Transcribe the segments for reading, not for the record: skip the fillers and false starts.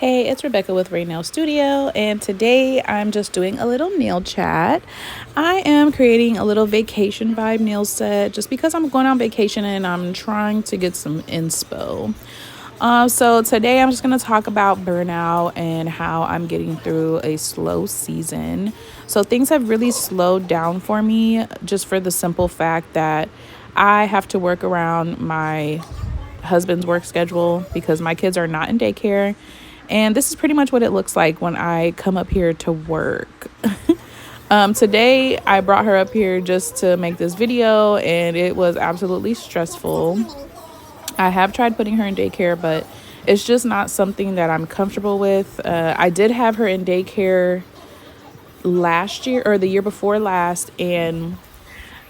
Hey, it's Rebecca with Ray Nail Studio, and today I'm just doing a little nail chat. I am creating a little vacation vibe nail set just because I'm going on vacation and I'm trying to get some inspo. So today I'm just going to talk about burnout and how I'm getting through a slow season. So things have really slowed down for me just for the simple fact that I have to work around my husband's work schedule because my kids are not in daycare. And this is pretty much what it looks like when I come up here to work. Today, I brought her up here just to make this video, and it was absolutely stressful. I have tried putting her in daycare, but it's just not something that I'm comfortable with. I did have her in daycare last year or the year before last, and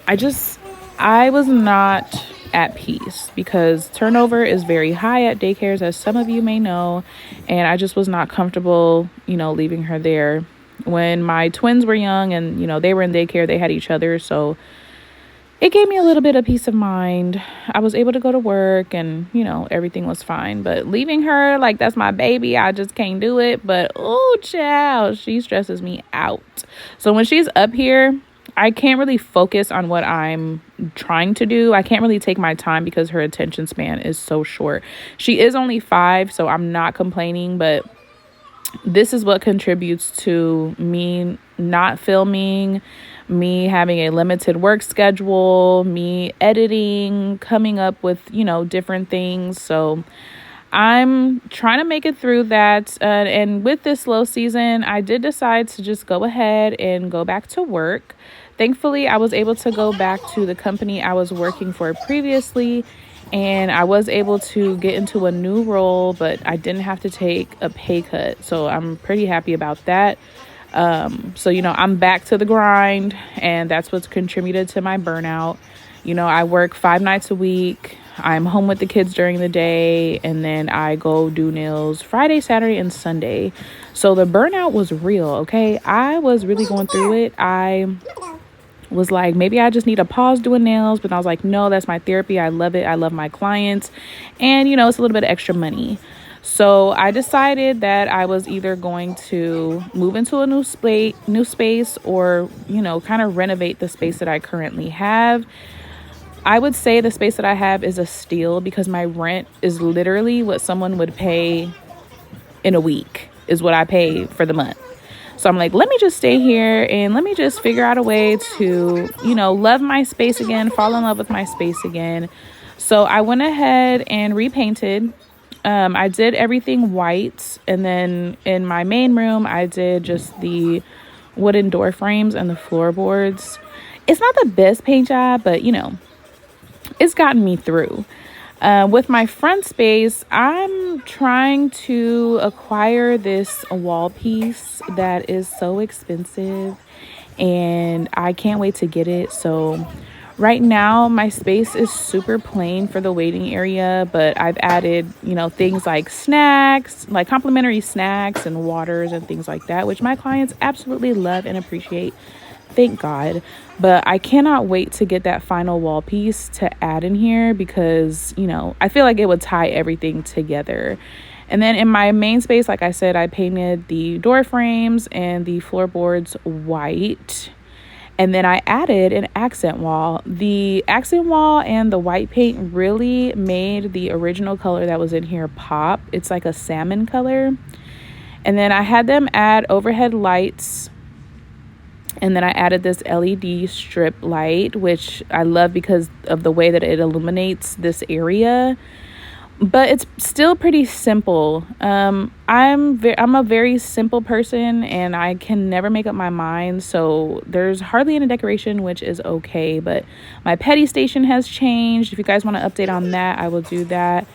I was not at peace because turnover is very high at daycares, as some of you may know, and I just was not comfortable, leaving her there. When my twins were young and, they were in daycare, they had each other, so it gave me a little bit of peace of mind. I was able to go to work and, everything was fine. But leaving her, like, that's my baby, I just can't do it. But, oh, child, she stresses me out. So when she's up here, I can't really focus on what I'm trying to do. I can't really take my time because her attention span is so short. She is only 5, so I'm not complaining, but this is what contributes to me not filming, me having a limited work schedule, me editing, coming up with, different things. So I'm trying to make it through that. And with this slow season, I did decide to just go ahead and go back to work. Thankfully, I was able to go back to the company I was working for previously, and I was able to get into a new role, but I didn't have to take a pay cut. So I'm pretty happy about that. So, I'm back to the grind, and that's what's contributed to my burnout. I work 5 nights a week. I'm home with the kids during the day, and then I go do nails Friday, Saturday, and Sunday. So the burnout was real, okay? I was really going through it. I was like, maybe I just need to pause doing nails, but I was like, no, that's my therapy. I love it. I love my clients, and it's a little bit of extra money. So I decided that I was either going to move into a new space or, kind of renovate the space that I currently have. I would say the space that I have is a steal because my rent is literally what someone would pay in a week is what I pay for the month. So I'm like, let me just stay here and let me just figure out a way to, love my space again, fall in love with my space again. So I went ahead and repainted. I did everything white. And then in my main room, I did just the wooden door frames and the floorboards. It's not the best paint job, but, it's gotten me through. With my front space, I'm trying to acquire this wall piece that is so expensive, and I can't wait to get it. So right now, my space is super plain for the waiting area, but I've added, things like snacks, like complimentary snacks and waters and things like that, which my clients absolutely love and appreciate. Thank God. But I cannot wait to get that final wall piece to add in here because, I feel like it would tie everything together. And then in my main space, like I said, I painted the door frames and the floorboards white. And then I added an accent wall. The accent wall and the white paint really made the original color that was in here pop. It's like a salmon color. And then I had them add overhead lights. And then I added this LED strip light, which I love because of the way that it illuminates this area. But it's still pretty simple. I'm a very simple person, and I can never make up my mind. So there's hardly any decoration, which is okay. But my petty station has changed. If you guys want to update on that, I will do that.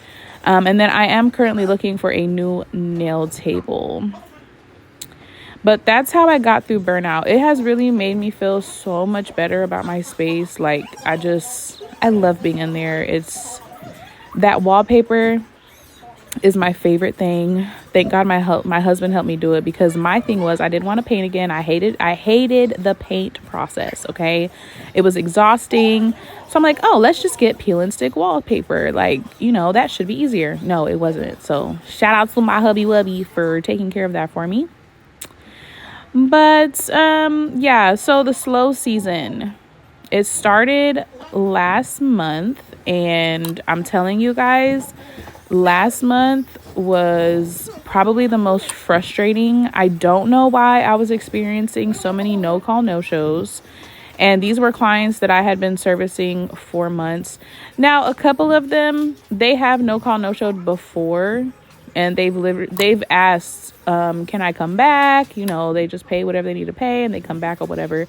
And then I am currently looking for a new nail table. But that's how I got through burnout. It has really made me feel so much better about my space. Like, I love being in there. It's that wallpaper. is my favorite thing. Thank God my husband helped me do it, because my thing was I didn't want to paint again. I hated the paint process, okay? It was exhausting. So I'm like, "Oh, let's just get peel and stick wallpaper. Like, that should be easier." No, it wasn't. So, shout out to my hubby wubby for taking care of that for me. But yeah, so the slow season, it started last month, and I'm telling you guys, last month was probably the most frustrating. I don't know why I was experiencing so many no call, no shows. And these were clients that I had been servicing for months. Now, a couple of them, they have no call, no showed before, and they've asked, can I come back? They just pay whatever they need to pay and they come back or whatever.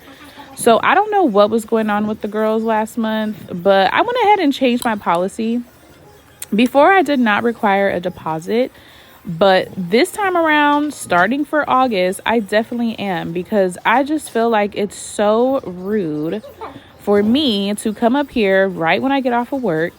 So I don't know what was going on with the girls last month, but I went ahead and changed my policy. Before, I did not require a deposit, but this time around, starting for August, I definitely am, because I just feel like it's so rude for me to come up here right when I get off of work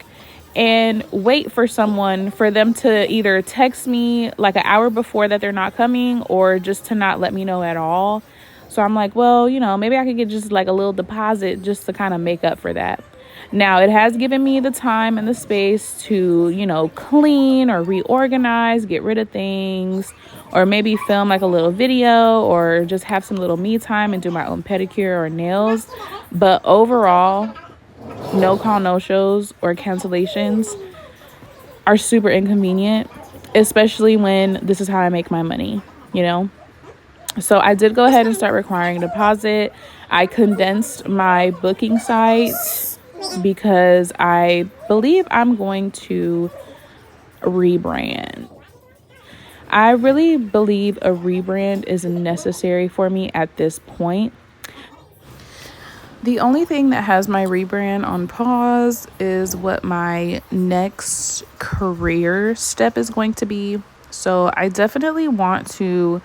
and wait for them to either text me like an hour before that they're not coming, or just to not let me know at all. So I'm like, well, maybe I could get just like a little deposit just to kind of make up for that. Now, it has given me the time and the space to, clean or reorganize, get rid of things, or maybe film like a little video, or just have some little me time and do my own pedicure or nails. But overall, no call, no shows or cancellations are super inconvenient, especially when this is how I make my money. So I did go ahead and start requiring a deposit. I condensed my booking site because I believe I'm going to rebrand. I really believe a rebrand is necessary for me at this point. The only thing that has my rebrand on pause is what my next career step is going to be. So I definitely want to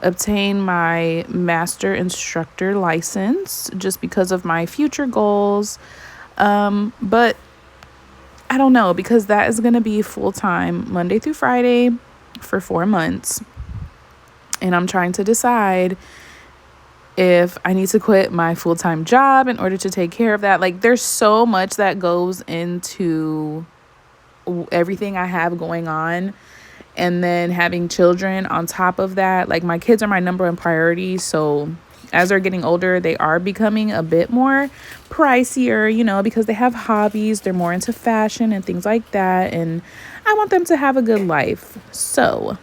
obtain my master instructor license just because of my future goals. But I don't know, because that is going to be full-time Monday through Friday for 4 months. And I'm trying to decide if I need to quit my full-time job in order to take care of that. Like, there's so much that goes into everything I have going on. And then having children on top of that, like, my kids are my number one priority. So as they're getting older, they are becoming a bit more pricier, because they have hobbies. They're more into fashion and things like that. And I want them to have a good life. So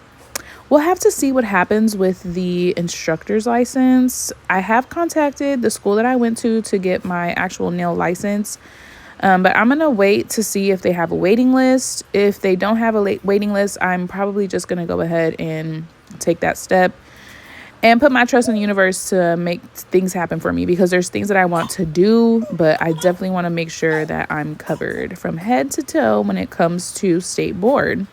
we'll have to see what happens with the instructor's license. I have contacted the school that I went to get my actual nail license. But I'm going to wait to see if they have a waiting list. If they don't have a waiting list, I'm probably just going to go ahead and take that step and put my trust in the universe to make things happen for me, because there's things that I want to do, but I definitely want to make sure that I'm covered from head to toe when it comes to state board.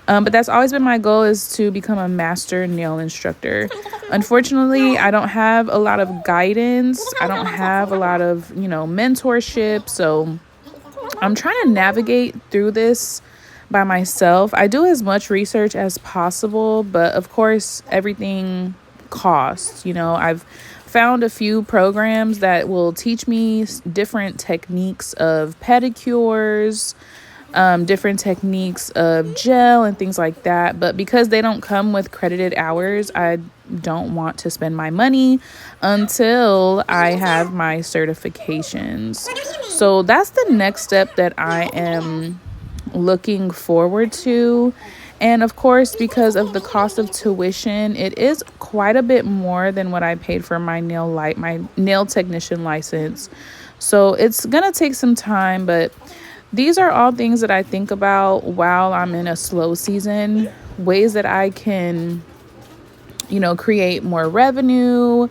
But that's always been my goal, is to become a master nail instructor. Unfortunately, I don't have a lot of guidance. I don't have a lot of, mentorship. So I'm trying to navigate through this by myself. I do as much research as possible, but of course, everything costs. I've found a few programs that will teach me different techniques of pedicures, different techniques of gel and things like that. But because they don't come with credited hours, I don't want to spend my money until I have my certifications. So that's the next step that I am looking forward to. And of course, because of the cost of tuition, it is quite a bit more than what I paid for my nail technician license. So it's gonna take some time, but these are all things that I think about while I'm in a slow season, ways that I can, create more revenue,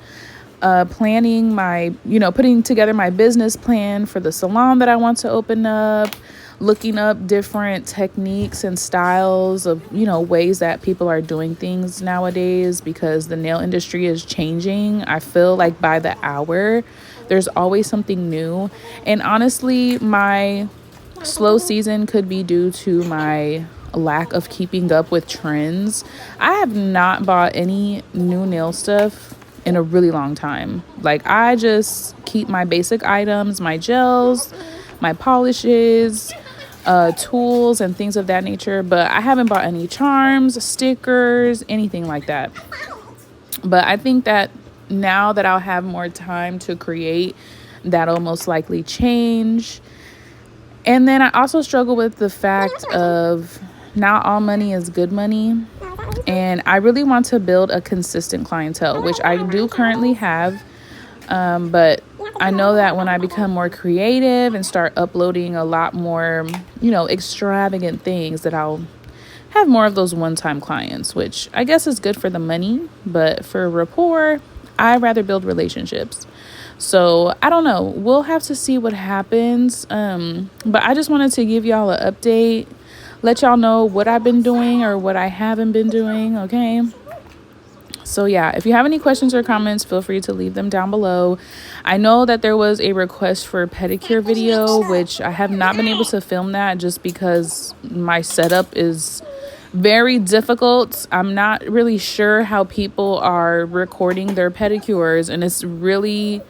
planning my, putting together my business plan for the salon that I want to open up, looking up different techniques and styles of, ways that people are doing things nowadays, because the nail industry is changing. I feel like by the hour, there's always something new. And honestly, my slow season could be due to my lack of keeping up with trends. I have not bought any new nail stuff in a really long time. Like, I just keep my basic items, my gels, my polishes, tools, and things of that nature. But I haven't bought any charms, stickers, anything like that. But I think that now that I'll have more time to create, that'll most likely change. And then I also struggle with the fact of not all money is good money. And I really want to build a consistent clientele, which I do currently have. But I know that when I become more creative and start uploading a lot more, extravagant things, that I'll have more of those one-time clients, which I guess is good for the money. But for rapport, I'd rather build relationships. So I don't know. We'll have to see what happens. But I just wanted to give y'all an update, let y'all know what I've been doing or what I haven't been doing. Okay. So yeah, if you have any questions or comments, feel free to leave them down below. I know that there was a request for a pedicure video, which I have not been able to film that just because my setup is very difficult. I'm not really sure how people are recording their pedicures, and it's really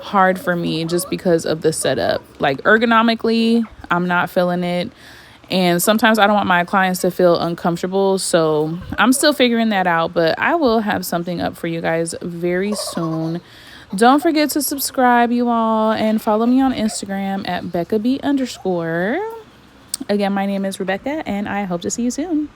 hard for me just because of the setup. Like, ergonomically, I'm not feeling it. And sometimes I don't want my clients to feel uncomfortable. So I'm still figuring that out, but I will have something up for you guys very soon. Don't forget to subscribe, you all, and follow me on Instagram at BeccaB_. Again, my name is Rebecca, and I hope to see you soon.